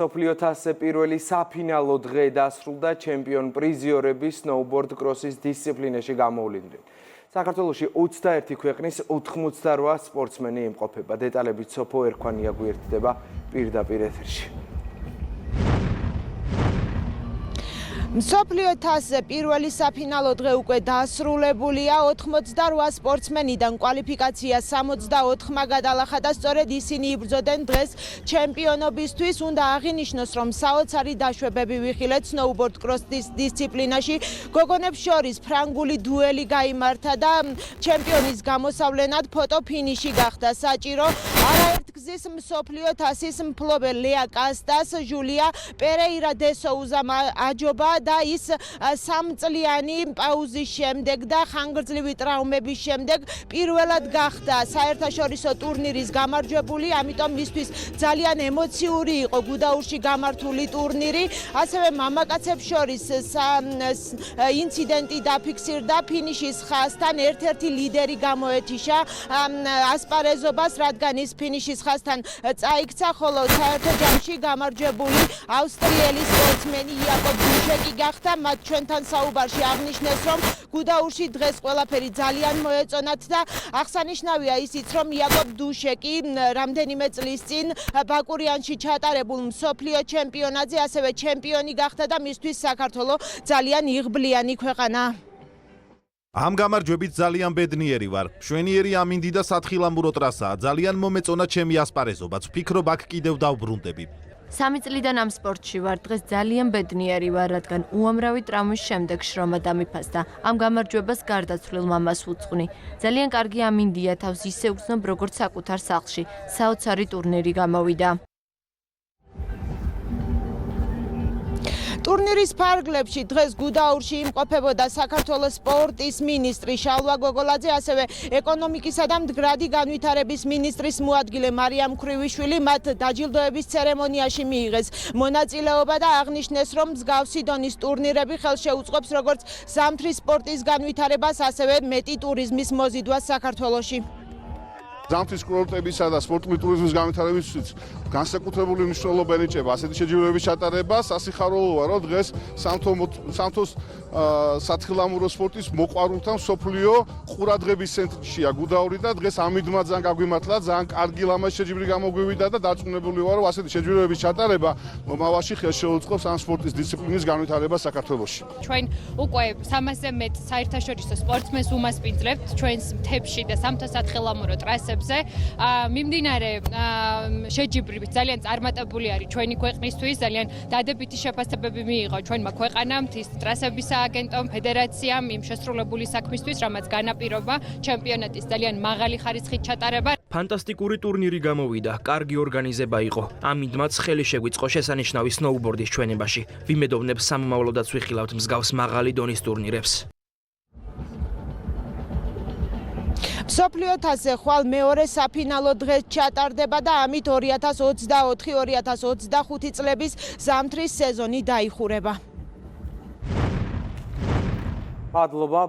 მსოფლიო თასზე პირველი საფინალო დღე დასრულდა ჩემპიონ პრიზიორების სნოუბორდ კროსის დისციპლინაში გამოვლინდნენ. საქართველოში 21 ქვეყნის 88 სპორტსმენი იმყოფება. დეტალებით სოფო ერქვანია გვერდდება პირდაპირ ეთერში. მსოფლიო თასზე პირველი საფინალო დღე უკვე დასრულებულია. 88 სპორტსმენიდან კვალიფიკაცია 64-მა გადალახა, სწორედ ისინი იბრძოდნენ დღეს ჩემპიონობისთვის. უნდა აღინიშნოს, რომ საოცარი დაშვებები ვიხილეთ სნოუბორდ კროსის დისციპლინაში. გოგონებს შორის ფრანგული დუელი გაიმართა და ჩემპიონის გამოსავლენად ფოტო ფინიში გახდა საჭირო. არაერთგზის მსოფლიო თასის მფლობელ ლეა კასტას, ჟულია პერეირა დე სოუზამ აჯობა და ის 3 წლიანი პაუზის შემდეგ და ხანგრძლივი ტრაუმების შემდეგ პირველად გახდა საერთაშორისო ტურნირის გამარჯვებული, ამიტომ მისთვის ძალიან ემოციური იყო გუდაურში გამართული ტურნირი. ასევე მამაკაცებს შორის ინციდენტი დაფიქსირდა ფინიშის ხაზთან, ერთ-ერთი ლიდერი გამოეთიშა ასპარეზობას, რადგან ის ფინიშის ხაზთან წაიქცა, ხოლო საერთო ჯამში გამარჯვებული ავსტრიელი სპორტსმენი იაკობ დუშეკი გახდა. მათ ჩვენთან საუბარში აღნიშნეს, რომ გუდაურში დღეს ყველაფერი ძალიან მოეწონათ და აღსანიშნავია ისიც, რომ იაკობ დუშეკი რამდენიმე წლის წინ ბაკურიანში ჩატარებულ მსოფლიო ჩემპიონატზე ასევე ჩემპიონი გახდა და მისთვის საქართველო ძალიან იღბლიანი ქვეყანა. ამ გამარჯვებით ძალიან ბედნიერი ვარ. მშვენიერი ამინდი და სათხილამურო ტრასაა. ძალიან მომეწონა ჩემი ასპარეზობაც. ვფიქრობ, აქ კიდევ დავბრუნდები. 3 წლიდან ამ სპორტში ვარ. დღეს ძალიან ბედნიერი ვარ, რადგან უამრავი ტრაუმის შემდეგ შრომა დამიფასდა. ამ გამარჯვებას გარდაცვლილ მამას ვუძღვნი. ძალიან კარგი ამინდია, თავს ისე ვგრძნობ, როგორც საკუთარ სახლში. საოცარი ტურნირი გამოვიდა. ტურნირის ფარგლებში დღეს გუდაურში იმყოფებოდა საქართველოს სპორტის მინისტრი შალვა გოგოლაძე, ასევე ეკონომიკისა და მდგრადი განვითარების მინისტრის მოადგილე მარიამ ქრივიშვილი. მათ დაჯილდოების ცერემონიაში მიიღეს მონაწილეობა და აღნიშნეს, რომ მსგავსი დონის ტურნირები ხელშეუწყობს როგორც ზამთრის სპორტის განვითარებას, ასევე მეტი ტურიზმის მოზიდვას საქართველოში. ზამთრის კურორტებისა და სპორტული ტურიზმის განვითარებისთვის განსაკუთრებული მნიშვნელობა ენიჭება ასეთი შეჯიბრებების ჩატარება. სასიხარულოა, რომ დღეს სამთოს სათხილამურო სპორტის მოყვარულთა მსოფლიო ყურადღების ცენტრშია გუდაური და დღეს ამიდმა ძალიან გაგვიმართლა, ძალიან კარგი ლამაზი შეჯიბრი გამოგვივიდა და დარწმუნებული ვარ, რომ ასეთი შეჯიბრებების ჩატარება მომავალში ხელშეუწყობს ამ სპორტის დისციპლინის განვითარებას საქართველოში. ჩვენ უკვე 300-ზე მეტ საერთაშორისო სპორტსმენს უმასპინძლებთ ჩვენს მთებში და სამთო სათხილამურო ტრასებზე. მიმდინარე შეჯიბრებით ძალიან წარმატებული არის ჩვენი ქვეყნისთვის, ძალიან დადებითი შეფასებები მიიღო ჩვენმა ქვეყანამ, მთის ტრასების სააგენტომ, ფედერაციამ იმ შესრულებული საქმისთვის, რამაც განაპირობა ჩემპიონატის ძალიან მაღალი ხარისხით ჩატარება. ფანტასტიკური ტურნირი გამოვიდა, კარგი ორგანიზება იყო. ამინდმაც ხელი შეგვიწყო შესანიშნავი სნოუბორდის ჩვენებაში. ვიმედოვნებ სამომავლოდაც ვიხილავთ მსგავს მაღალი დონის ტურნირებს. მსოფლიო თასზე ხვალ მეორე საფინალო დღე ჩატარდება და ამით 2024-2025 წლების ზამთრის სეზონი დაიხურება. მადლობა.